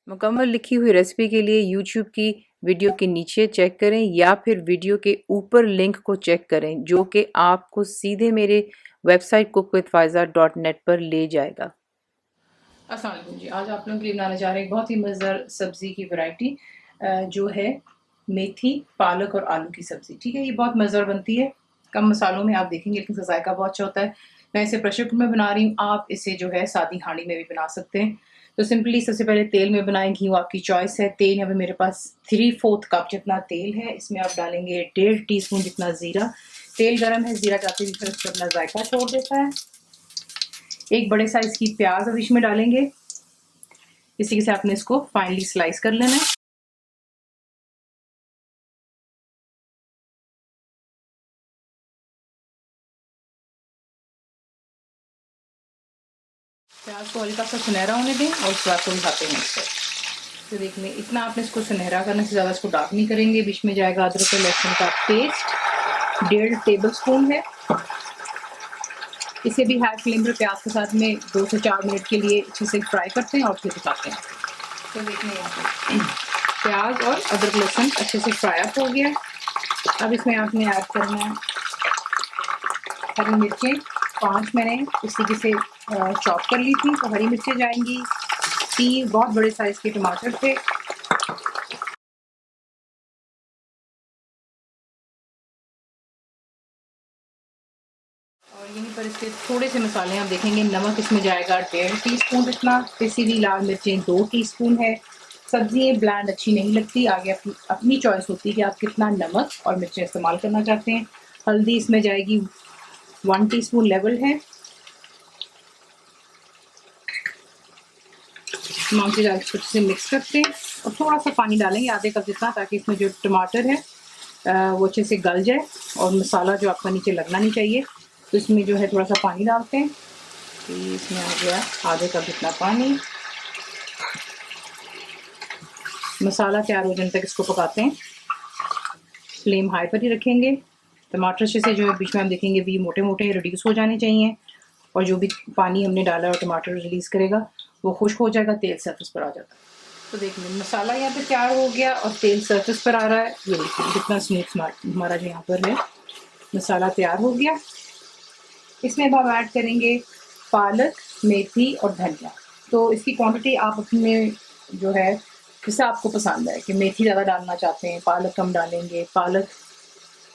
मुकम्मल लिखी हुई रेसिपी के लिए यूट्यूब की वीडियो के नीचे चेक करें या फिर वीडियो के ऊपर लिंक को चेक करें जो कि आपको सीधे मेरे वेबसाइट cookWithFaiza.net पर ले जाएगा। अस्सलाम वालेकुम जी, आज आप लोगों के लिए बनाने जा रहे हैं बहुत ही मज़ेदार सब्ज़ी की वैरायटी जो है मेथी, पालक और आलू की सब्ज़ी। ठीक है, ये बहुत मज़ेदार बनती है, कम मसालों में आप देखेंगे लेकिन इसका जायका बहुत अच्छा होता है। मैं इसे प्रेशर कुकर में बना रही हूँ, आप इसे जो है सादी हांडी में भी बना सकते हैं। तो सिंपली सबसे पहले तेल में बनाएं, घी आपकी चॉइस है। तेल यहाँ पे मेरे पास 3/4 कप जितना तेल है, इसमें आप डालेंगे 1.5 टीस्पून जितना ज़ीरा। तेल गर्म है, ज़ीरा जाते भी फिर उसको अपना जायका छोड़ देता है। एक बड़े साइज की प्याज अब इसमें डालेंगे, इसी से आपने इसको फाइनली स्लाइस कर लेना है। प्याज को हल्का सा सुनहरा होने दें और उसके बाद को दिखाते हैं इसको। तो देखिए इतना आपने इसको सुनहरा करने से ज़्यादा इसको डार्क नहीं करेंगे। बीच में जाएगा अदरक और लहसुन का पेस्ट 1.5 टेबलस्पून है। इसे भी हाई फ्लेम पर प्याज के साथ में 2 से 4 मिनट के लिए अच्छे से फ्राई करते हैं और फिर दिखाते हैं। तो देखिए यहाँ पे प्याज और अदरक लहसुन अच्छे से फ्राई अप हो गया। अब इसमें आपने ऐड करना है हरी मिर्चें 5 मैंने इस तरीके से चॉप कर ली थी। तो हरी मिर्चें जाएंगी, 3 बहुत बड़े साइज़ के टमाटर थे, और यहीं पर इसके थोड़े से मसाले आप देखेंगे। नमक इसमें जाएगा 1.5 टीस्पून जितना, पिसी हुई लाल मिर्चें 2 टीस्पून है। सब्ज़ी ब्लैंड अच्छी नहीं लगती, आगे आपकी अपनी चॉइस होती है कि आप कितना नमक और मिर्चें इस्तेमाल करना चाहते हैं। हल्दी इसमें जाएगी 1 टीस्पून लेवल है। तमाम चीज़ अच्छे से मिक्स करते हैं और थोड़ा सा पानी डालेंगे आधे कप जितना, ताकि इसमें जो टमाटर है वो अच्छे से गल जाए और मसाला जो आपका नीचे लगना नहीं चाहिए। तो इसमें जो है थोड़ा सा पानी डालते हैं। तो इसमें आ गया आधे कप जितना पानी। मसाला तैयार हो जाने तक इसको पकाते हैं, फ्लेम हाई पर ही रखेंगे। टमाटर अच्छे से जो है बीच में हम देखेंगे भी मोटे मोटे रिड्यूस हो जाने चाहिए, और जो भी पानी हमने डाला और टमाटर रिलीज़ करेगा वो खुश्क हो जाएगा, तेल सरफेस पर आ जाता है। तो देखिए मसाला यहाँ पे तैयार हो गया और तेल सरफेस पर आ रहा है। ये देखिए कितना स्मूथ हमारा जो यहाँ पर है मसाला तैयार हो गया। इसमें अब हम ऐड करेंगे पालक, मेथी और धनिया। तो इसकी क्वांटिटी आप अपने जो है जैसे आपको पसंद है कि मेथी ज़्यादा डालना चाहते हैं, पालक कम डालेंगे, पालक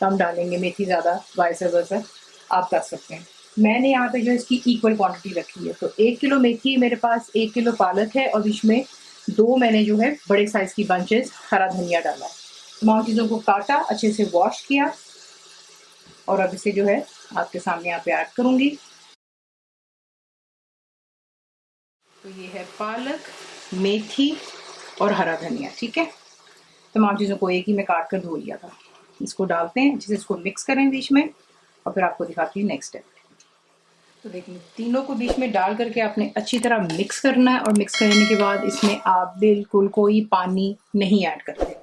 कम डालेंगे, मेथी ज़्यादा, वाइस वर्सा आप कर सकते हैं। मैंने यहाँ पे जो इसकी इक्वल क्वांटिटी रखी है। तो 1 किलो मेथी मेरे पास, 1 किलो पालक है और बीच में 2 मैंने जो है बड़े साइज़ की बंचेस हरा धनिया डाला है। तमाम चीज़ों को काटा, अच्छे से वॉश किया और अब इसे जो है आपके सामने यहाँ पे ऐड करूँगी। तो ये है पालक, मेथी और हरा धनिया। ठीक है, तमाम चीज़ों को एक ही में काट कर धो लिया था। इसको डालते हैं, अच्छे से इसको मिक्स करें बीच में और फिर आपको दिखाती हूँ नेक्स्ट स्टेप। तो देखिए तीनों को बीच में डाल करके आपने अच्छी तरह मिक्स करना है, और मिक्स करने के बाद इसमें आप बिल्कुल कोई पानी नहीं ऐड करते।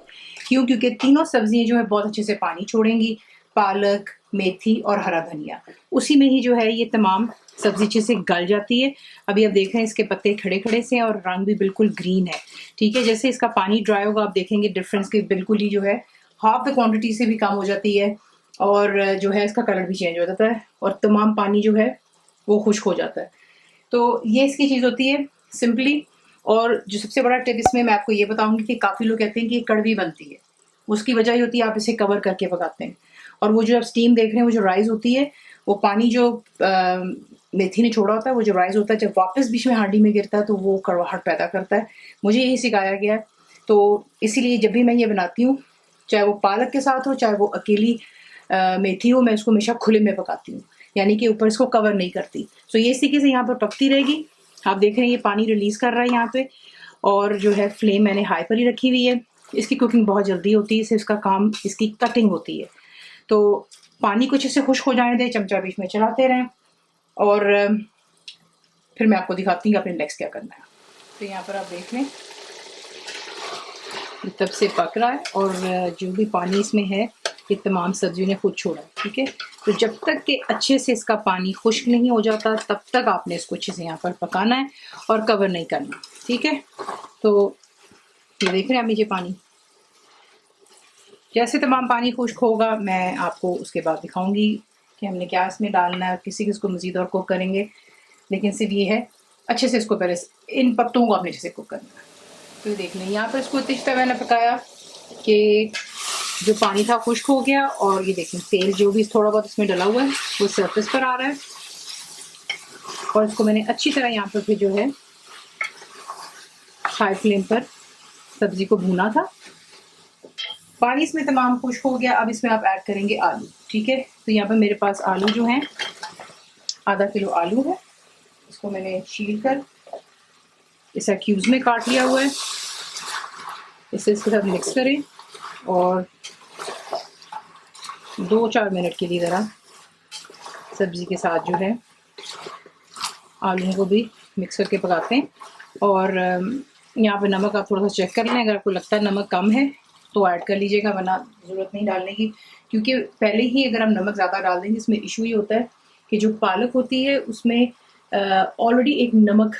क्यों? क्योंकि तीनों सब्जियां जो है बहुत अच्छे से पानी छोड़ेंगी, पालक, मेथी और हरा धनिया, उसी में ही जो है ये तमाम सब्जी अच्छे से गल जाती है। अभी आप देख रहे हैं इसके पत्ते खड़े खड़े से और रंग भी बिल्कुल ग्रीन है। ठीक है, जैसे इसका पानी ड्राई होगा आप देखेंगे डिफरेंस के बिल्कुल ही जो है हाफ द क्वांटिटी से भी कम हो जाती है, और जो है इसका कलर भी चेंज हो जाता है और तमाम पानी जो है वो खुश्क हो जाता है। तो ये इसकी चीज़ होती है सिंपली। और जो सबसे बड़ा टिप इसमें मैं आपको ये बताऊंगी कि काफ़ी लोग कहते हैं कि ये कड़वी बनती है, उसकी वजह ये होती है आप इसे कवर करके पकाते हैं, और वो जो आप स्टीम देख रहे हैं वो जो राइस होती है, वो पानी जो मेथी ने छोड़ा होता है, वो जो राइस होता है जब वापस बीच में हांडी में गिरता है तो वो कड़वाहट पैदा करता है। मुझे यही सिखाया गया है। तो इसीलिए जब भी मैं ये बनाती हूँ, चाहे वो पालक के साथ हो चाहे वो अकेली मेथी हो, मैं इसको हमेशा खुले में पकाती हूँ, यानी कि ऊपर इसको कवर नहीं करती। तो ये इस तरीके से यहाँ पर पकती रहेगी। आप देख रहे हैं ये पानी रिलीज कर रहा है यहाँ पे, और जो है फ्लेम मैंने हाई पर ही रखी हुई है। इसकी कुकिंग बहुत जल्दी होती है, सिर्फ इसका काम इसकी कटिंग होती है। तो पानी कुछ इससे खुश्क हो जाने दें, चमचा बीच में चलाते रहें, और फिर मैं आपको दिखाती हूँ कि आपने नेक्स्ट क्या करना है। तो यहाँ पर आप देख लें तब से पक रहा है, और जो भी पानी इसमें है ये तमाम सब्जियों ने खुद छोड़ा है। ठीक है, तो जब तक कि अच्छे से इसका पानी खुश्क नहीं हो जाता तब तक आपने इसको अच्छे से यहाँ पर पकाना है और कवर नहीं करना। ठीक है, तो ये देख रहे हैं आप नीचे पानी। जैसे तमाम पानी खुश्क होगा मैं आपको उसके बाद दिखाऊंगी कि हमने क्या इसमें डालना है, किसी किसी को मज़ीद और कुक करेंगे, लेकिन सिर्फ ये है अच्छे से इसको पहले इन पत्तों को आपने अच्छे से कुक करना है। तो देख लें यहाँ पर इसको इतनी तरह मैंने पकाया कि जो पानी था खुश्क हो गया, और ये देखें तेल जो भी थोड़ा बहुत इसमें डला हुआ है वो सरफेस पर आ रहा है। और इसको मैंने अच्छी तरह यहाँ पर फिर जो है हाई फ्लेम पर सब्जी को भूना था। पानी इसमें तमाम खुश्क हो गया। अब इसमें आप ऐड करेंगे आलू, ठीक है। तो यहाँ पर मेरे पास आलू जो हैं आधा किलो आलू है, इसको मैंने छील कर इसे क्यूब्स में काट लिया हुआ है। इसे इसके साथ मिक्स करें और 2-4 मिनट के लिए ज़रा सब्ज़ी के साथ जो है आलू को भी मिक्स करके पकाते हैं। और यहाँ पे नमक आप थोड़ा सा चेक कर लें, अगर आपको लगता है नमक कम है तो ऐड कर लीजिएगा, वरना ज़रूरत नहीं डालने की, क्योंकि पहले ही अगर हम नमक ज़्यादा डाल देंगे इसमें इशू ये होता है कि जो पालक होती है उसमें ऑलरेडी एक नमक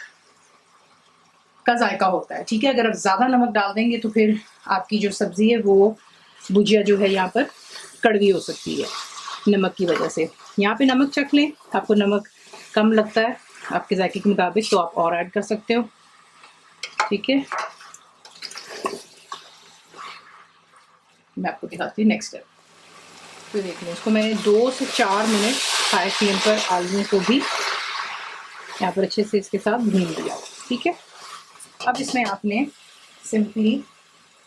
का जायका होता है, ठीक है। अगर आप ज़्यादा नमक डाल देंगे तो फिर आपकी जो सब्ज़ी है वो भुजिया जो है यहाँ पर कड़वी हो सकती है नमक की वजह से। यहाँ पे नमक चख लें, आपको नमक कम लगता है आपके जायके के मुताबिक तो आप और ऐड कर सकते हो, ठीक है। मैं आपको दिखाती हूँ नेक्स्ट स्टेप। तो देख लें इसको मैंने 2 से 4 मिनट हाई फ्लेम पर आलू को भी यहाँ पर अच्छे से इसके साथ भून लिया, ठीक है। अब इसमें आपने सिंपली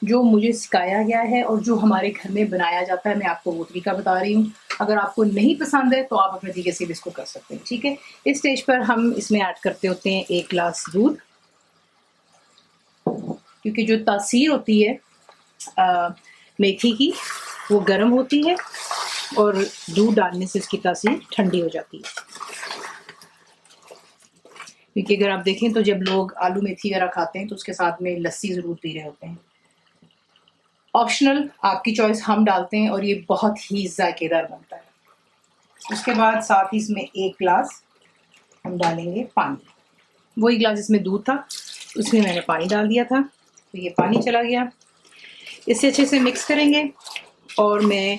जो मुझे सिखाया गया है और जो हमारे घर में बनाया जाता है मैं आपको वो तरीका बता रही हूँ। अगर आपको नहीं पसंद है तो आप अपने तरीके से भी इसको कर सकते हैं, ठीक है। इस स्टेज पर हम इसमें ऐड करते होते हैं 1 गिलास दूध, क्योंकि जो तासीर होती है मेथी की वो गर्म होती है और दूध डालने से इसकी तासीर ठंडी हो जाती है। क्योंकि अगर आप देखें तो जब लोग आलू मेथी वगैरह खाते हैं तो उसके साथ में लस्सी ज़रूर पी रहे होते हैं। ऑप्शनल, आपकी चॉइस, हम डालते हैं और ये बहुत ही जायकेदार बनता है। उसके बाद साथ ही इसमें 1 गिलास हम डालेंगे पानी। वही गिलास जिसमें दूध था उसमें मैंने पानी डाल दिया था, तो ये पानी चला गया। इसे अच्छे से मिक्स करेंगे और मैं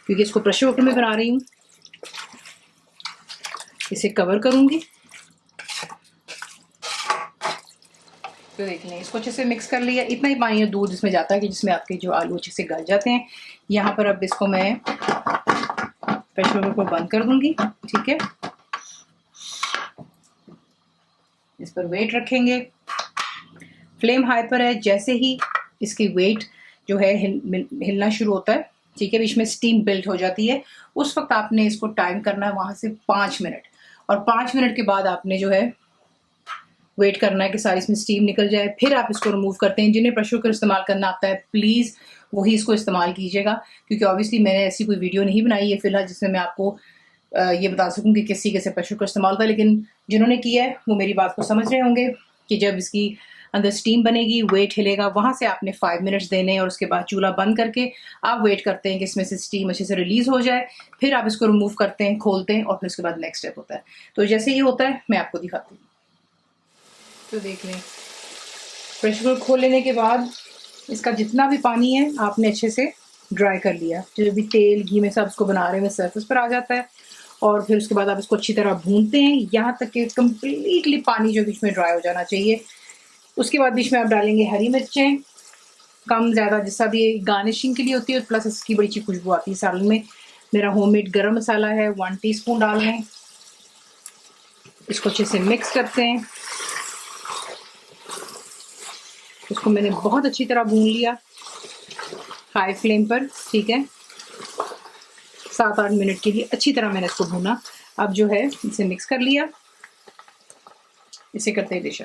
क्योंकि इसको प्रेशर कुकर में बना रही हूँ इसे कवर करूँगी। तो देख लें इसको अच्छे से मिक्स कर लिया। इतना ही पानी और दूध इसमें जाता है कि जिसमें आपके जो आलू अच्छे से गल जाते हैं। यहाँ पर अब इसको मैं प्रेशर कुकर को बंद कर दूंगी, ठीक है। इस पर वेट रखेंगे, फ्लेम हाई पर है। जैसे ही इसकी वेट जो है हिलना शुरू होता है, ठीक है, बीच में स्टीम बिल्ड हो जाती है, उस वक्त आपने इसको टाइम करना है वहां से 5 मिनट। और 5 मिनट के बाद आपने जो है वेट करना है कि सारी इसमें स्टीम निकल जाए, फिर आप इसको रिमूव करते हैं। जिन्हें प्रेशर कुकर इस्तेमाल करना आता है प्लीज़ वही इसको इस्तेमाल कीजिएगा, क्योंकि ऑब्वियसली मैंने ऐसी कोई वीडियो नहीं बनाई है फिलहाल जिसमें मैं आपको ये बता सकूं कि किस तरीके से प्रेशर कुकर इस्तेमाल था। लेकिन जिन्होंने किया है वो मेरी बात को समझ रहे होंगे कि जब इसकी अंदर स्टीम बनेगी, वेट हिलेगा, वहां से आपने 5 मिनट्स देने और उसके बाद चूल्हा बंद करके आप वेट करते हैं कि इसमें से स्टीम अच्छे से रिलीज हो जाए। फिर आप इसको रिमूव करते हैं, खोलते हैं और फिर उसके बाद नेक्स्ट स्टेप होता है। तो जैसे ये होता है मैं आपको दिखाती हूँ। तो देख लें प्रेशर कुकर खोल लेने के बाद इसका जितना भी पानी है आपने अच्छे से ड्राई कर लिया। जो भी तेल घी में सब इसको बना रहे हैं सरफेस पर आ जाता है। और फिर उसके बाद आप इसको अच्छी तरह भूनते हैं यहाँ तक कि कम्प्लीटली पानी जो बीच में ड्राई हो जाना चाहिए। उसके बाद बीच में आप डालेंगे हरी मिर्चें, कम ज़्यादा जैसा भी गार्निशिंग के लिए होती है, प्लस इसकी बड़ी अच्छी खुशबू आती है सालन में। मेरा होममेड गरम मसाला है 1 टीस्पून डाल लें। इसको अच्छे से मिक्स करते हैं। इसको मैंने बहुत अच्छी तरह भून लिया हाई फ्लेम पर, ठीक है। 7-8 मिनट के लिए अच्छी तरह मैंने इसको भूना। अब जो है इसे मिक्स कर लिया। इसे करते हैं डिश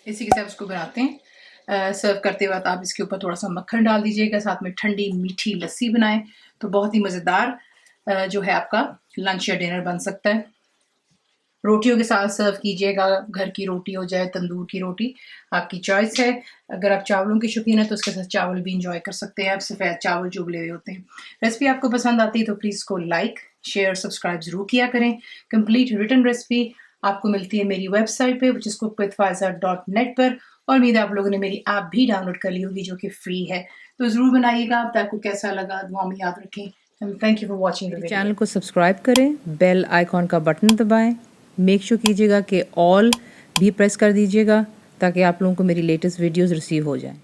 इसी के साथ उसको बनाते हैं। सर्व करते वक्त आप इसके ऊपर थोड़ा सा मक्खन डाल दीजिएगा, साथ में ठंडी मीठी लस्सी बनाएं तो बहुत ही मज़ेदार जो है आपका लंच या डिनर बन सकता है। रोटियों के साथ सर्व कीजिएगा, घर की रोटी हो जाए, तंदूर की रोटी, आपकी चॉइस है। अगर आप चावलों की शौकीन है तो उसके साथ चावल भी इंजॉय कर सकते हैं आप, सफ़ेद चावल जो उबले हुए होते हैं। रेसिपी आपको पसंद आती है तो प्लीज़ इसको लाइक शेयर सब्सक्राइब ज़रूर किया करें। कंप्लीट रिटन रेसिपी आपको मिलती है मेरी वेबसाइट पे which is cooked with faiza.net पर। और उम्मीद है आप लोगों ने मेरी ऐप भी डाउनलोड कर ली होगी जो कि फ्री है। तो ज़रूर बनाइएगा। आपको कैसा लगा दुआ में याद रखें। Thank you for watching the video. Channel को सब्सक्राइब करें, बेल आइकॉन का बटन दबाएं, मेक श्योर कीजिएगा कि ऑल भी प्रेस कर दीजिएगा ताकि आप लोगों को मेरी लेटेस्ट वीडियोस रिसीव हो जाएं।